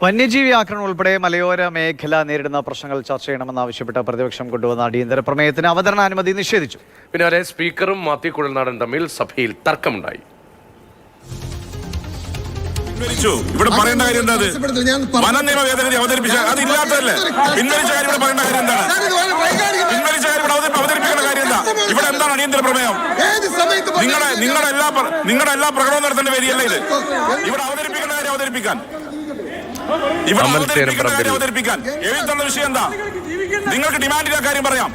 വന്യജീവി ആക്രമണം ഉൾപ്പെടെ മലയോര മേഖല നേരിടുന്ന പ്രശ്നങ്ങൾ ചർച്ച ചെയ്യണമെന്നാവശ്യപ്പെട്ട പ്രതിപക്ഷം കൊണ്ടുവന്ന അടിയന്തര പ്രമേയത്തിന് അവതരണാനുമതി നിഷേധിച്ചു. പിന്നാലെ സ്പീക്കറും മാത്യു കുഴൽനാടൻ തമ്മിൽ സഭയിൽ തർക്കമുണ്ടായി. ഇവിടെ പറയേണ്ട കാര്യം എന്താ? വന നിയമ ഭേദഗതി അവതരിപ്പിച്ച അതില്ലാത്തതല്ലേ? പിൻവലിച്ച കാര്യം ഇവിടെ പറയേണ്ട കാര്യം എന്താണ്? പിൻവലിച്ച കാര്യം ഇവിടെ അവതരിപ്പിക്കേണ്ട കാര്യം എന്താ? ഇവിടെ എന്താണ് അടിയന്തര പ്രമേയം? നിങ്ങളുടെ എല്ലാ പ്രകടനവും നടത്തേണ്ട വേദിയല്ല ഇത്. ഇവിടെ അവതരിപ്പിക്കേണ്ട കാര്യം അവതരിപ്പിക്കാൻ എഴുതുന്ന വിഷയം എന്താ? നിങ്ങൾക്ക് ഡിമാൻഡിന്റെ കാര്യം പറയാം.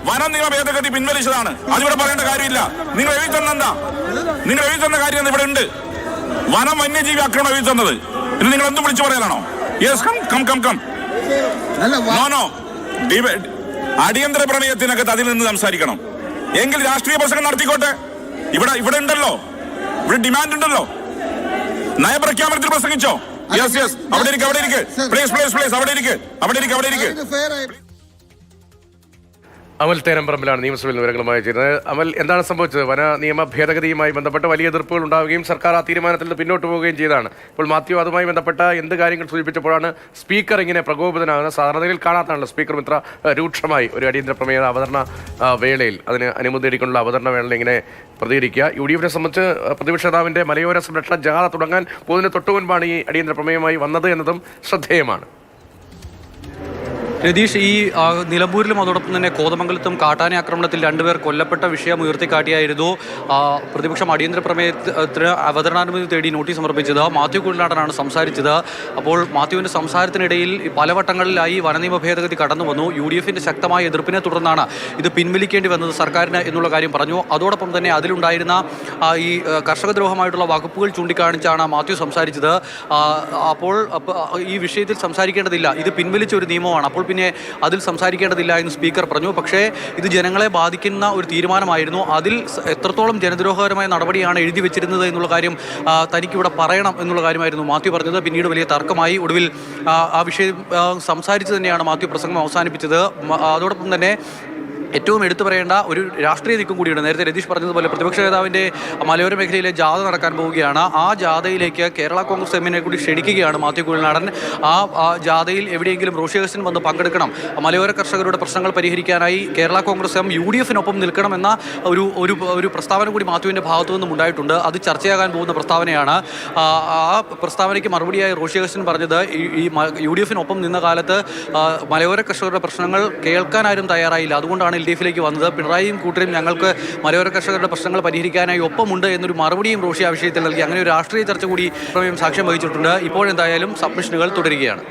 വന നിയമ ഭേദഗതി പിൻവലിച്ചതാണ്, അതിവിടെ പറയേണ്ട കാര്യമില്ല. നിങ്ങൾ എഴുതുന്ന എന്താ? നിങ്ങൾ എഴുതുന്ന കാര്യം ഇവിടെ ഉണ്ട്. വനം വന്യജീവി ആക്രമണം എഴുതുന്നത് ഇത് നിങ്ങൾ എന്തും വിളിച്ചു പറയാനാണോ? Yes, come. നോ. അടിയന്തര പ്രമേയത്തിനകത്ത് അതിൽ നിന്ന് സംസാരിക്കണം എങ്കിൽ രാഷ്ട്രീയ പ്രസംഗം നടത്തിക്കോട്ടെ. ഇവിടെ ഉണ്ടല്ലോ, ഇവിടെ ഡിമാൻഡ് ഉണ്ടല്ലോ. നയപ്രഖ്യാപനത്തിൽ പ്രസംഗിച്ചോ? യെസ്. അവിടെ ഇരിക്ക്. പ്ലീസ് അവിടെ ഇരിക്ക്. അമൽ തേരമ്പറമ്പിലാണ് നിയമസഭയിൽ വിവരങ്ങളുമായി ചേരുന്നത്. അമൽ, എന്താണ് സംഭവിച്ചത്? വന നിയമ ഭേദഗതിയുമായി ബന്ധപ്പെട്ട് വലിയ എതിർപ്പുകൾ ഉണ്ടാവുകയും സർക്കാർ ആ തീരുമാനത്തിൽ നിന്ന് പിന്നോട്ട് പോവുകയും ചെയ്തതാണ്. ഇപ്പോൾ മാത്യു അതുമായി ബന്ധപ്പെട്ട എന്ത് കാര്യങ്ങൾ സൂചിപ്പിച്ചപ്പോഴാണ് സ്പീക്കർ ഇങ്ങനെ പ്രകോപിതനാകുന്നത്? സാധാരണയിൽ കാണാത്താണല്ലോ സ്പീക്കർ ഇത്ര രൂക്ഷമായി ഒരു അടിയന്തര പ്രമേയ അവതരണ വേളയിൽ, അതിന് അനുമതി നേടിക്കൊണ്ടുള്ള അവതരണ വേളയിൽ ഇങ്ങനെ പ്രതികരിക്കുക. UDF-നെ സംബന്ധിച്ച് പ്രതിപക്ഷ നേതാവിൻ്റെ മലയോര സംരക്ഷണ ജാഥ തുടങ്ങാൻ പോകുന്നതിന് തൊട്ടു മുൻപാണ് ഈ അടിയന്തര പ്രമേയമായി വന്നത് എന്നതും ശ്രദ്ധേയമാണ്. രതീഷ്, ഈ നിലമ്പൂരിലും അതോടൊപ്പം തന്നെ കോതമംഗലത്തും കാട്ടാന ആക്രമണത്തിൽ 2 പേർ കൊല്ലപ്പെട്ട വിഷയം ഉയർത്തിക്കാട്ടിയായിരുന്നു പ്രതിപക്ഷം അടിയന്തര പ്രമേയത്തിന് അവതരണാനുമതി തേടി നോട്ടീസ് സമർപ്പിച്ചത്. മാത്യു കുഴൽനാടനാണ് സംസാരിച്ചത്. അപ്പോൾ മാത്യുവിൻ്റെ സംസാരത്തിനിടയിൽ പലവട്ടങ്ങളിലായി വനനിയമ ഭേദഗതി കടന്നു വന്നു. UDF-ന്റെ ശക്തമായ എതിർപ്പിനെ തുടർന്നാണ് ഇത് പിൻവലിക്കേണ്ടി വന്നത് സർക്കാരിന് എന്നുള്ള കാര്യം പറഞ്ഞു. അതോടൊപ്പം തന്നെ അതിലുണ്ടായിരുന്ന ഈ കർഷകദ്രോഹമായിട്ടുള്ള വകുപ്പുകൾ ചൂണ്ടിക്കാണിച്ചാണ് മാത്യു സംസാരിച്ചത്. അപ്പോൾ ഈ വിഷയത്തിൽ സംസാരിക്കേണ്ടതില്ല, ഇത് പിൻവലിച്ച ഒരു നിയമമാണ്, അപ്പോൾ പിന്നെ അതിൽ സംസാരിക്കേണ്ടതില്ല എന്ന് സ്പീക്കർ പറഞ്ഞു. പക്ഷേ ഇത് ജനങ്ങളെ ബാധിക്കുന്ന ഒരു തീരുമാനമായിരുന്നു, അതിൽ എത്രത്തോളം ജനദ്രോഹകരമായ നടപടിയാണ് എഴുതി വെച്ചിരുന്നത് എന്നുള്ള കാര്യം തനിക്കിവിടെ പറയണം എന്നുള്ള കാര്യമായിരുന്നു മാത്യു പറഞ്ഞത്. പിന്നീട് വലിയ തർക്കമായി. ഒടുവിൽ ആ വിഷയം സംസാരിച്ച് തന്നെയാണ് മാത്യു പ്രസംഗം അവസാനിപ്പിച്ചത്. അതോടൊപ്പം തന്നെ ഏറ്റവും എടുത്തു പറയേണ്ട ഒരു രാഷ്ട്രീയ നീക്കം കൂടിയുണ്ട്. നേരത്തെ രതീഷ് പറഞ്ഞതുപോലെ പ്രതിപക്ഷ നേതാവിൻ്റെ മലയോര മേഖലയിലെ ജാഥ നടക്കാൻ പോവുകയാണ്. ആ ജാഥയിലേക്ക് കേരള കോൺഗ്രസ് എമ്മിനെ കൂടി ക്ഷണിക്കുകയാണ് മാത്യു കുഴൽനാടൻ. ആ ജാഥയിൽ എവിടെയെങ്കിലും റോഷി അഗസ്റ്റിൻ വന്ന് പങ്കെടുക്കണം, മലയോര കർഷകരുടെ പ്രശ്നങ്ങൾ പരിഹരിക്കാനായി കേരള കോൺഗ്രസ് എം UDF-നൊപ്പം നിൽക്കണമെന്ന ഒരു പ്രസ്താവന കൂടി മാത്യുവിൻ്റെ ഭാഗത്തു നിന്നും ഉണ്ടായിട്ടുണ്ട്. അത് ചർച്ചയാകാൻ പോകുന്ന പ്രസ്താവനയാണ്. ആ പ്രസ്താവനയ്ക്ക് മറുപടിയായി റോഷി അഗസ്റ്റിൻ പറഞ്ഞത് ഈ UDF-നൊപ്പം നിന്ന കാലത്ത് മലയോര കർഷകരുടെ പ്രശ്നങ്ങൾ കേൾക്കാനാരും തയ്യാറായില്ല, അതുകൊണ്ടാണ് LDF-ലേക്ക് വന്നത്. പിണറായിയും കൂട്ടരും ഞങ്ങൾക്ക് മലയോര കർഷകരുടെ പ്രശ്നങ്ങൾ പരിഹരിക്കാനായി ഒപ്പമുണ്ട് എന്നൊരു മറുപടിയും റോഷി ആ വിഷയത്തിൽ നൽകി. അങ്ങനെ ഒരു രാഷ്ട്രീയ ചർച്ച കൂടി പ്രമേയം സാക്ഷ്യം വഹിച്ചിട്ടുണ്ട്. ഇപ്പോഴെന്തായാലും സബ്മിഷനുകൾ തുടരുകയാണ്.